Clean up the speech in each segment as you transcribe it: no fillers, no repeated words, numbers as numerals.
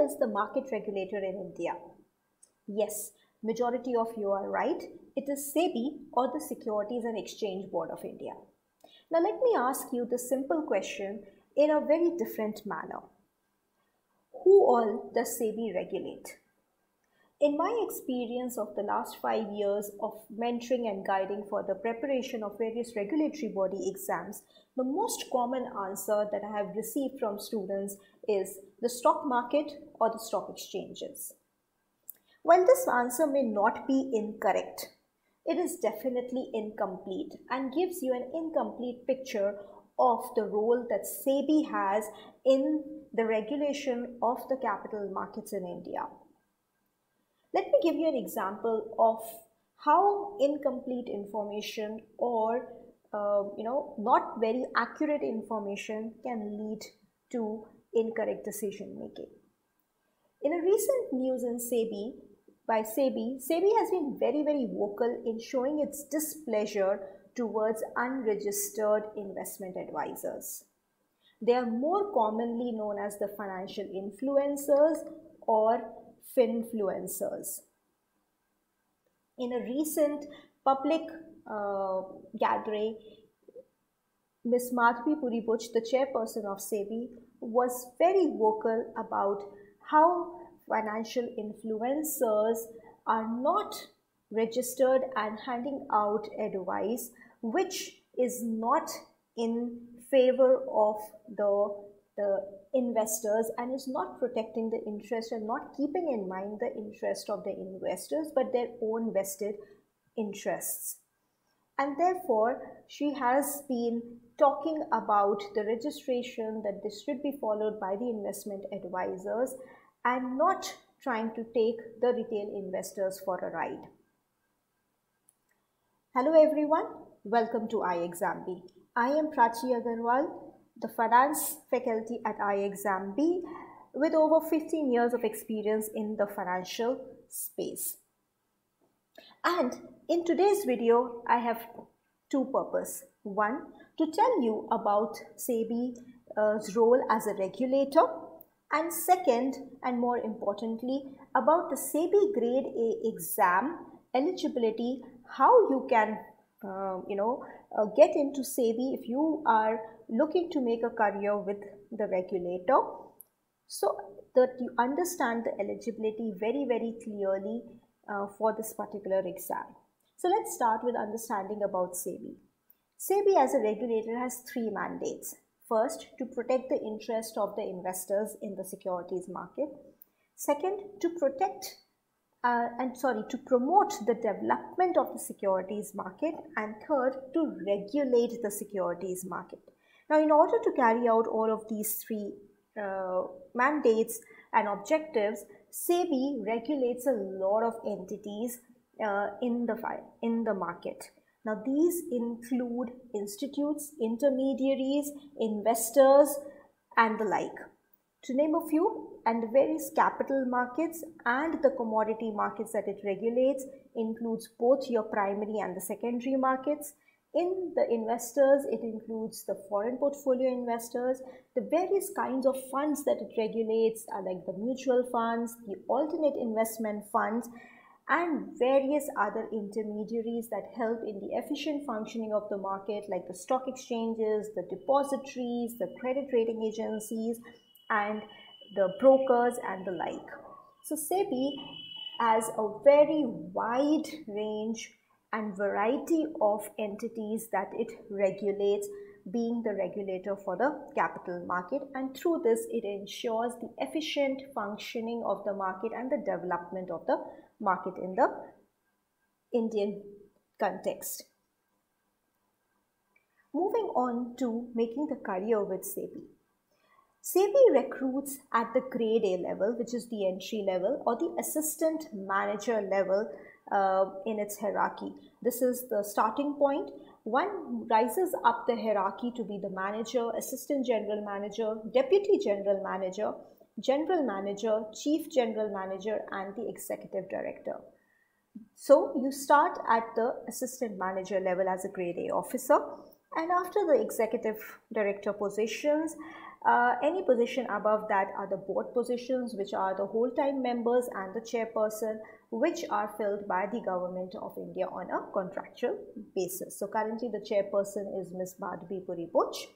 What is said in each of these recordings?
is the market regulator in India? Yes, majority of you are right. It is SEBI, or the Securities and Exchange Board of India. Now let me ask you the simple question in a very different manner. Who all does SEBI regulate? In my experience of the last 5 years of mentoring and guiding for the preparation of various regulatory body exams, the most common answer that I have received from students is the stock market or the stock exchanges. While this answer may not be incorrect, it is definitely incomplete and gives you an incomplete picture of the role that SEBI has in the regulation of the capital markets in India. Let me give you an example of how incomplete information or not very accurate information can lead to incorrect decision making. In a recent news in SEBI, SEBI has been very vocal in showing its displeasure towards unregistered investment advisors. They are more commonly known as the financial influencers or finfluencers. In a recent public gathering, Ms. Madhavi Puribuch, the chairperson of SEBI, was very vocal about how financial influencers are not registered and handing out advice which is not in favor of the investors and is not protecting the interest and not keeping in mind the interest of the investors but their own vested interests. And therefore, she has been talking about the registration, that this should be followed by the investment advisors and not trying to take the retail investors for a ride. Hello everyone, welcome to iExamB. I am Prachi Agarwal, the finance faculty at iExamB with over 15 years of experience in the financial space. And in today's video, I have two purposes. One, to tell you about SEBI's role as a regulator, and second, and more importantly, about the SEBI Grade A exam eligibility, how you can get into SEBI if you are looking to make a career with the regulator, so that you understand the eligibility very clearly for this particular exam. So let's start with understanding about SEBI. SEBI as a regulator has three mandates. First, to protect the interest of the investors in the securities market. Second, to promote the development of the securities market. And third, to regulate the securities market. Now, in order to carry out all of these three mandates and objectives, SEBI regulates a lot of entities in the market. Now, these include institutes, intermediaries, investors, and the like. To name a few, and the various capital markets and the commodity markets that it regulates includes both your primary and the secondary markets. In the investors, it includes the foreign portfolio investors. The various kinds of funds that it regulates are like the mutual funds, the alternate investment funds, and various other intermediaries that help in the efficient functioning of the market, like the stock exchanges, the depositories, the credit rating agencies, and the brokers and the like. So SEBI has a very wide range and variety of entities that it regulates, being the regulator for the capital market, and through this it ensures the efficient functioning of the market and the development of the market in the Indian context. Moving on to making the career with SEBI. SEBI recruits at the grade A level, which is the entry level, or the assistant manager level in its hierarchy. This is the starting point. One rises up the hierarchy to be the manager, assistant general manager, deputy general manager, chief general manager, and the executive director. So you start at the assistant manager level as a grade A officer, and after the executive director positions, Any position above that are the board positions, which are the whole-time members and the chairperson, which are filled by the Government of India on a contractual basis. So currently the chairperson is Ms. Badhvi Puri Poch.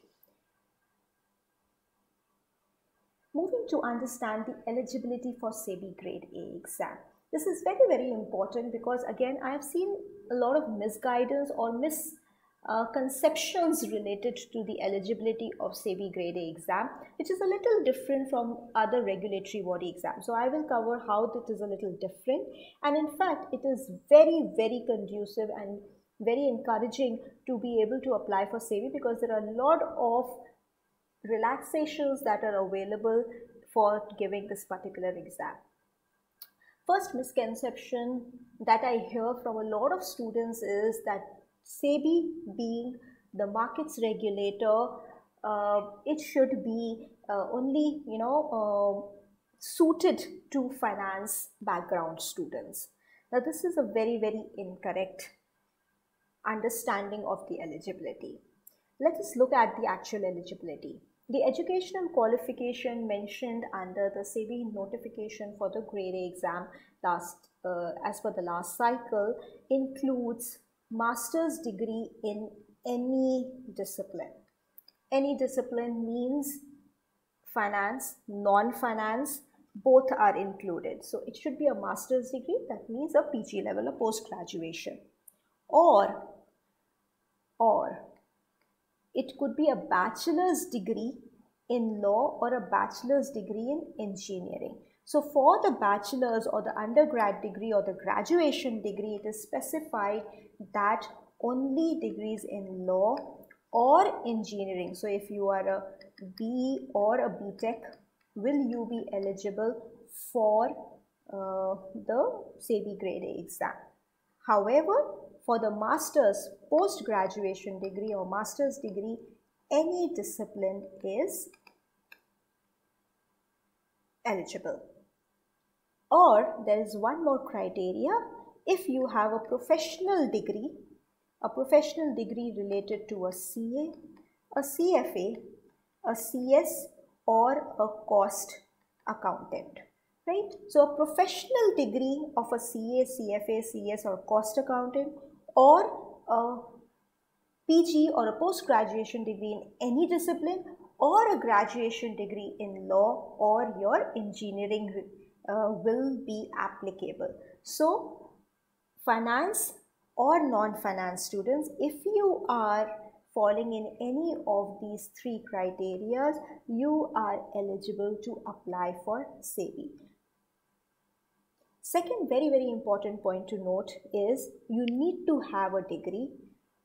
Moving to understand the eligibility for SEBI Grade A exam. This is very, very important because again, I have seen a lot of misguidance or misconceptions related to the eligibility of SEBI Grade A exam, which is a little different from other regulatory body exams. So I will cover how it is a little different, and in fact, it is very, very conducive and very encouraging to be able to apply for SEBI because there are a lot of relaxations that are available for giving this particular exam. First misconception that I hear from a lot of students is that SEBI being the markets regulator, it should be only suited to finance background students. Now this is a very, very incorrect understanding of the eligibility. Let us look at the actual eligibility. The educational qualification mentioned under the SEBI notification for the Grade A exam as per the last cycle includes master's degree in any discipline. Any discipline means finance, non-finance, both are included. So it should be a master's degree, that means a PG level, a post-graduation. Or it could be a bachelor's degree in law or a bachelor's degree in engineering. So for the bachelor's or the undergrad degree or the graduation degree, it is specified that only degrees in law or engineering. So if you are a BE or a BTech, will you be eligible for the SEBI Grade A exam? However, for the master's post-graduation degree or master's degree, any discipline is eligible. Or there is one more criteria. If you have a professional degree related to a CA, a CFA, a CS or a cost accountant. Right? So a professional degree of a CA, CFA, CS or cost accountant, or a PG or a post-graduation degree in any discipline, or a graduation degree in law or your engineering will be applicable. So finance or non-finance students, if you are falling in any of these three criteria, you are eligible to apply for SEBI. Second very, very important point to note is you need to have a degree.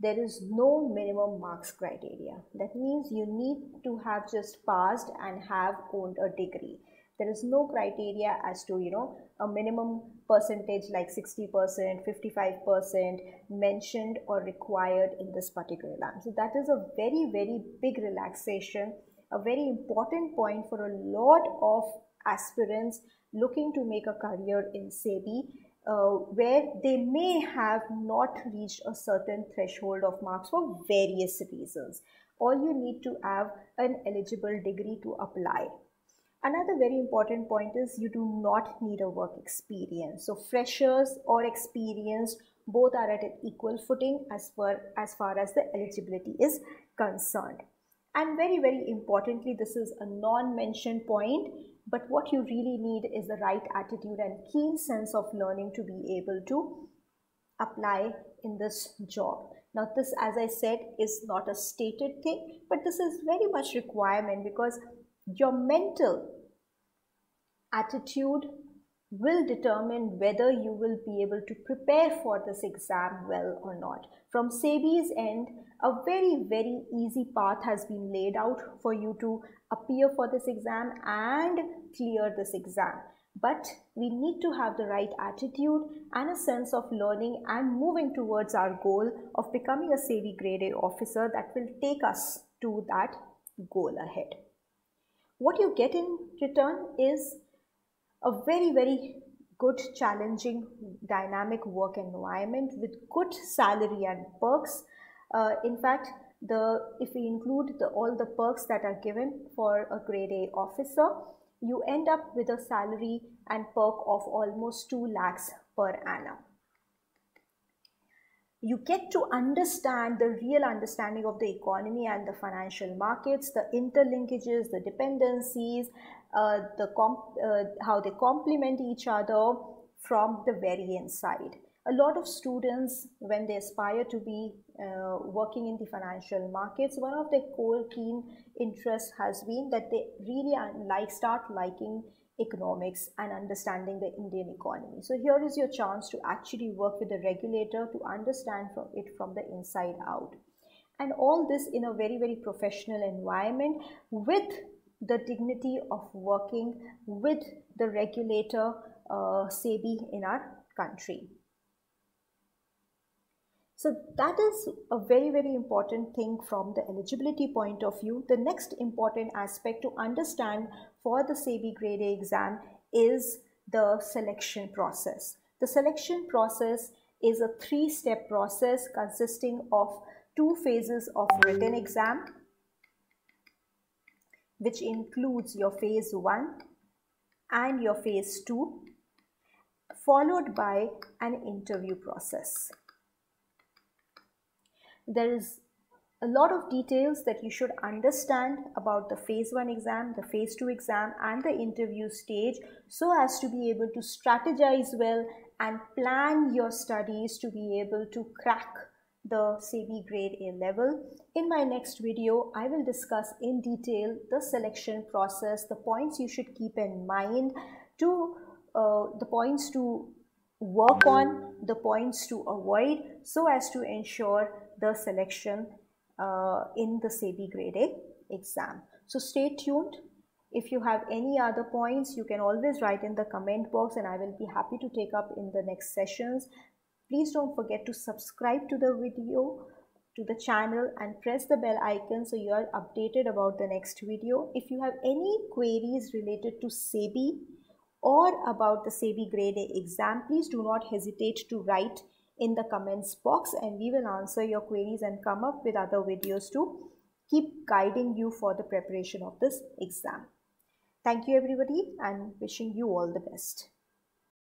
There is no minimum marks criteria. That means you need to have just passed and have owned a degree. There is no criteria as to, a minimum percentage like 60%, 55% mentioned or required in this particular exam. So that is a very, very big relaxation, a very important point for a lot of aspirants looking to make a career in SEBI, where they may have not reached a certain threshold of marks for various reasons. All you need to have an eligible degree to apply. Another very important point is you do not need a work experience. So freshers or experienced, both are at an equal footing as far as the eligibility is concerned. And very, very importantly, this is a non-mentioned point, but what you really need is the right attitude and keen sense of learning to be able to apply in this job. Now this, as I said, is not a stated thing, but this is very much requirement because your mental attitude will determine whether you will be able to prepare for this exam well or not. From SEBI's end, a very, very easy path has been laid out for you to appear for this exam and clear this exam. But we need to have the right attitude and a sense of learning and moving towards our goal of becoming a SEBI Grade A officer that will take us to that goal ahead. What you get in return is a very, very good, challenging, dynamic work environment with good salary and perks. In fact, if we include all the perks that are given for a grade A officer, you end up with a salary and perk of almost 2 lakhs per annum. You get to understand the real understanding of the economy and the financial markets, the interlinkages, the dependencies, how they complement each other from the very inside. A lot of students, when they aspire to be working in the financial markets, one of their core keen interests has been that they really start liking economics and understanding the Indian economy. So here is your chance to actually work with the regulator to understand it from the inside out. And all this in a very, very professional environment with the dignity of working with the regulator, SEBI, in our country. So that is a very, very important thing from the eligibility point of view. The next important aspect to understand for the SEBI Grade A exam is the selection process. The selection process is a 3-step process consisting of 2 phases of written exam, which includes your phase 1 and your phase 2, followed by an interview process. There is a lot of details that you should understand about the phase 1 exam, the phase 2 exam and the interview stage, so as to be able to strategize well and plan your studies to be able to crack the SEBI Grade A level. In my next video, I will discuss in detail the selection process, the points you should keep in mind, the points to work on, the points to avoid, so as to ensure the selection in the SEBI Grade A exam. So stay tuned. If you have any other points, you can always write in the comment box and I will be happy to take up in the next sessions. Please don't forget to subscribe to the video, to the channel, and press the bell icon so you are updated about the next video. If you have any queries related to SEBI or about the SEBI Grade A exam, please do not hesitate to write in the comments box and we will answer your queries and come up with other videos to keep guiding you for the preparation of this exam. Thank you everybody and wishing you all the best.